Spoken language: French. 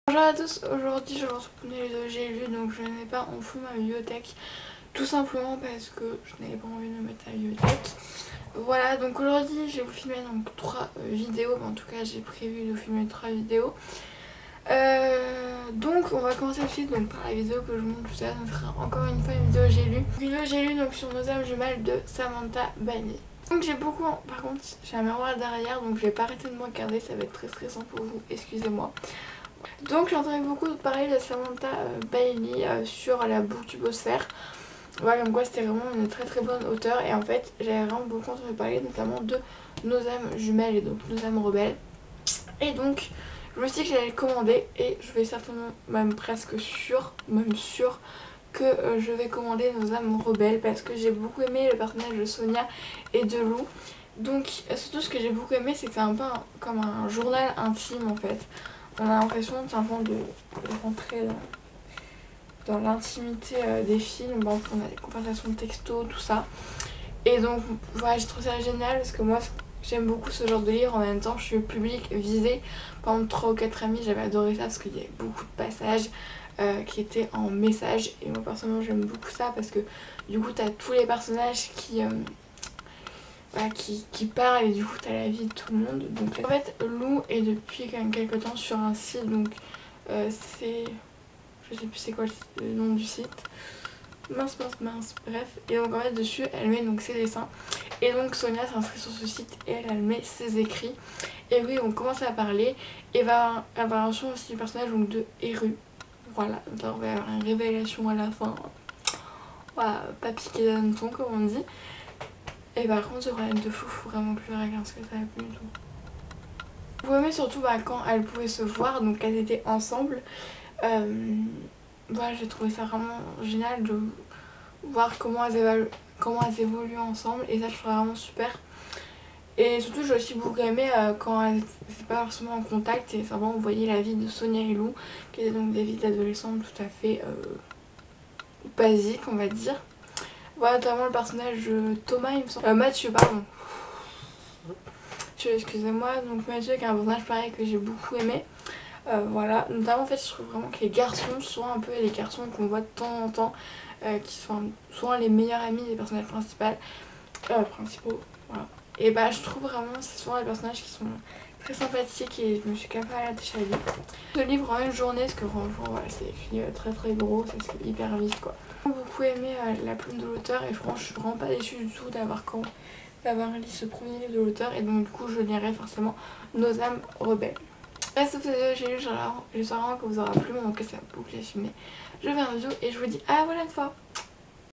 Bonjour à tous, aujourd'hui je lance une vidéo j'ai lu donc je n'ai pas en fond ma bibliothèque tout simplement parce que je n'avais pas envie de me mettre à la bibliothèque. Voilà, donc aujourd'hui je vais vous filmer donc 3 vidéos, en tout cas j'ai prévu de vous filmer 3 vidéos. Donc on va commencer tout de suite donc, par la vidéo que je vous montre tout à l'heure, donc ce sera encore une fois une vidéo j'ai lu. Une vidéo j'ai lu donc sur nos âmes jumelles de Samantha Bailey. Donc j'ai beaucoup, par contre j'ai un miroir derrière donc je vais pas arrêter de me regarder, ça va être très stressant pour vous, excusez-moi. Donc j'ai entendu beaucoup parler de Samantha Bailey sur la booktubosphère. Voilà, comme quoi c'était vraiment une très très bonne auteure et en fait j'avais vraiment beaucoup entendu parler notamment de Nos âmes jumelles et donc Nos âmes rebelles. Et donc je me suis dit que j'allais le commander et je vais certainement, même presque sûr que je vais commander Nos âmes rebelles parce que j'ai beaucoup aimé le personnage de Sonia et de Lou. Donc surtout ce que j'ai beaucoup aimé c'est que c'est un peu comme un journal intime en fait. On a l'impression simplement de rentrer dans l'intimité des films. Bon, on a des conversations de texto, tout ça. Et donc voilà, j'ai trouvé ça génial parce que moi j'aime beaucoup ce genre de livre. En même temps je suis le public visé. Par exemple 3 ou 4 amis, j'avais adoré ça parce qu'il y avait beaucoup de passages qui étaient en message. Et moi personnellement j'aime beaucoup ça parce que du coup t'as tous les personnages qui parle et du coup t'as la vie de tout le monde. Donc en fait Lou est depuis quand même quelques temps sur un site, donc c'est, je sais plus c'est quoi le nom du site, mince, bref, et donc en fait dessus elle met donc ses dessins et donc Sonia s'inscrit sur ce site et elle met ses écrits et oui on commence à parler et va avoir aussi du personnage donc de Eru. Voilà, donc on va avoir une révélation à la fin, voilà, pas piqué d'hameçon comme on dit. Et par contre ce problème de fou, faut vraiment plus régler parce que ça va plus du tout. Vous aimez surtout quand elles pouvaient se voir, donc elles étaient ensemble. Voilà, j'ai trouvé ça vraiment génial de voir comment elles évoluent ensemble et ça je trouve vraiment super. Et surtout j'ai aussi beaucoup aimé quand elles n'étaient pas forcément en contact et simplement vous voyez la vie de Sonia et Lou qui étaient donc des vies d'adolescentes tout à fait basiques on va dire. Voilà, notamment le personnage de Thomas, il me semble. Mathieu, pardon. Excusez-moi, donc Mathieu qui est un personnage pareil que j'ai beaucoup aimé. Voilà, notamment en fait je trouve vraiment que les garçons sont un peu les garçons qu'on voit de temps en temps, qui sont souvent les meilleurs amis des personnages principaux. Voilà. Et bah je trouve vraiment c'est souvent les personnages qui sont très sympathiques et je me suis capable à l'attacher à lui. Ce livre en une journée, parce que franchement voilà, c'est écrit très gros, ça se lit hyper vite quoi. J'ai beaucoup aimé la plume de l'auteur et franchement je suis vraiment pas déçue du tout d'avoir lu ce premier livre de l'auteur et donc du coup je lirai forcément Nos âmes rebelles. Reste cette vidéo j'ai lu, j'espère vraiment que vous aura plu, donc ça va beaucoup les filmer. Je vais faire une vidéo et je vous dis à la prochaine fois.